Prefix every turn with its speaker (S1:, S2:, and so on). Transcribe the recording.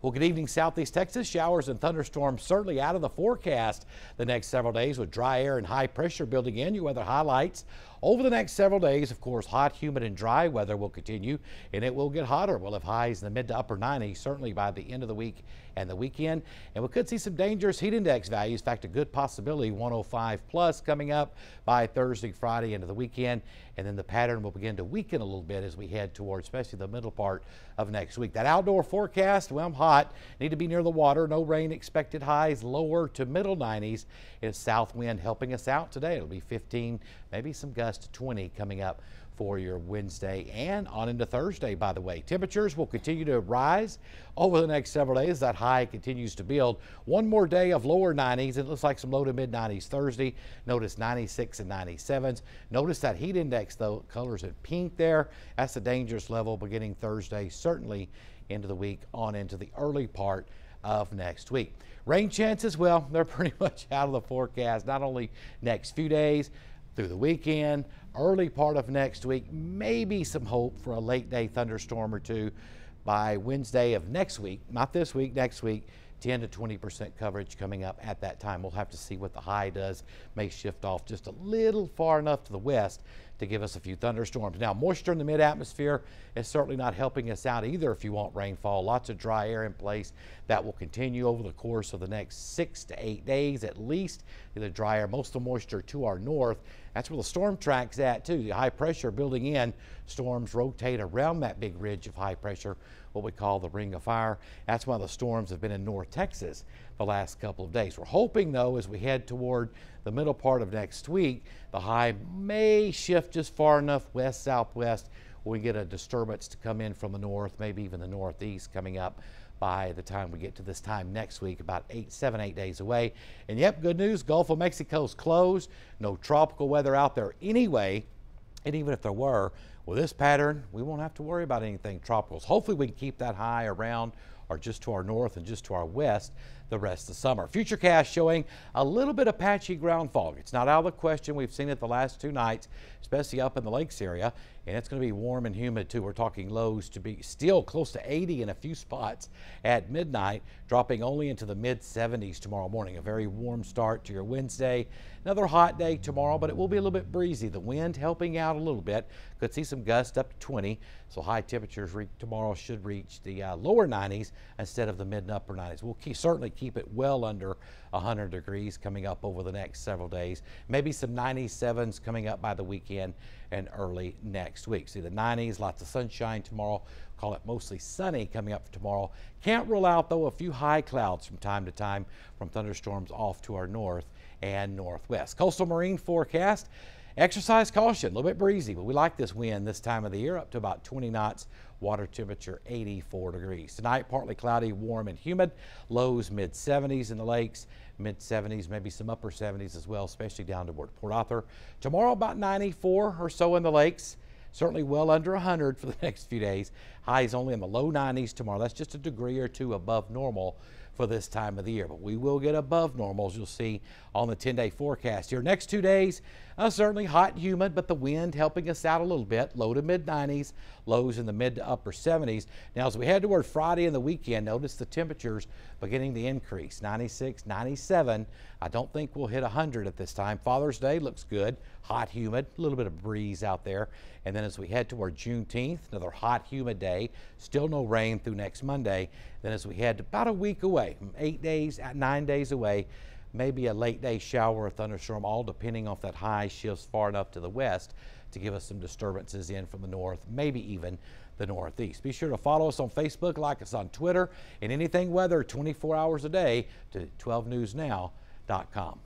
S1: Well, good evening, Southeast Texas. Showers and thunderstorms certainly out of the forecast the next several days with dry air and high pressure building in. Your weather highlights over the next several days. Of course, hot, humid and dry weather will continue and it will get hotter. We'll have highs in the mid to upper 90s certainly by the end of the week and the weekend. And we could see some dangerous heat index values. In fact, a good possibility 105 plus coming up by Thursday, Friday into the weekend. And then the pattern will begin to weaken a little bit as we head towards especially the middle part of next week. That outdoor forecast, well, hot, need to be near the water. No rain expected. Highs lower to middle 90s. It's south wind helping us out today. It'll be 15, maybe some gusts to 20 coming up for your Wednesday and on into Thursday, by the way. Temperatures will continue to rise over the next several days. That high continues to build. One more day of lower 90s. It looks like some low to mid 90s Thursday. Notice 96 and 97s. Notice that heat index, though, colors in pink there. That's a dangerous level beginning Thursday, certainly into the week on into the early part of next week. Rain chances, well, they're pretty much out of the forecast, not only next few days, through the weekend, early part of next week, maybe some hope for a late day thunderstorm or two by Wednesday of next week, not this week, next week. 10 to 20% coverage coming up at that time. We'll have to see what the high does. May shift off just a little far enough to the west to give us a few thunderstorms. Now, moisture in the mid-atmosphere is certainly not helping us out either if you want rainfall. Lots of dry air in place. That will continue over the course of the next 6 to 8 days at least. The dry air, most of the moisture to our north. That's where the storm track's at too. The high pressure building in. Storms rotate around that big ridge of high pressure, what we call the ring of fire. That's why the storms have been in North Texas the last couple of days. We're hoping, though, as we head toward the middle part of next week, the high may shift just far enough west southwest where we get a disturbance to come in from the north, maybe even the northeast coming up by the time we get to this time next week, about 7, 8 days away. And yep, good news, Gulf of Mexico's closed. No tropical weather out there anyway. And even if there were, with this pattern, we won't have to worry about anything tropicals. Hopefully we can keep that high around or just to our north and just to our west the rest of the summer. Futurecast showing a little bit of patchy ground fog. It's not out of the question. We've seen it the last 2 nights, especially up in the lakes area, and it's going to be warm and humid too. We're talking lows to be still close to 80 in a few spots at midnight, dropping only into the mid 70s tomorrow morning. A very warm start to your Wednesday. Another hot day tomorrow, but it will be a little bit breezy. The wind helping out a little bit. Could see some gusts up to 20, so high temperatures tomorrow should reach the lower 90s instead of the mid and upper 90s. We'll certainly keep it well under 100 degrees coming up over the next several days. Maybe some 97s coming up by the weekend and early next week. See the 90s, lots of sunshine tomorrow. Call it mostly sunny coming up for tomorrow. Can't rule out, though, a few high clouds from time to time from thunderstorms off to our north and northwest. Coastal marine forecast. Exercise caution, a little bit breezy, but we like this wind this time of the year, up to about 20 knots. Water temperature 84 degrees. Tonight, partly cloudy, warm and humid. Lows mid 70s in the lakes, mid 70s, maybe some upper 70s as well, especially down toward Port Arthur. Tomorrow, about 94 or so in the lakes. Certainly well under 100 for the next few days. Highs only in the low 90s tomorrow. That's just a degree or two above normal for this time of the year, but we will get above normal, as you'll see on the 10-day forecast here. Next 2 days, certainly hot and humid, but the wind helping us out a little bit. Low to mid 90s, lows in the mid to upper 70s. Now, as we head toward Friday and the weekend, notice the temperatures beginning to increase. 96, 97. I don't think we'll hit 100 at this time. Father's Day looks good. Hot, humid, a little bit of breeze out there. And then as we head toward Juneteenth, another hot, humid day. Still no rain through next Monday. Then as we head about a week away, 8 days, 9 days away, maybe a late day shower or thunderstorm, all depending on if that high shifts far enough to the west to give us some disturbances in from the north, maybe even the northeast. Be sure to follow us on Facebook, like us on Twitter, and anything weather 24 hours a day to 12newsnow.com.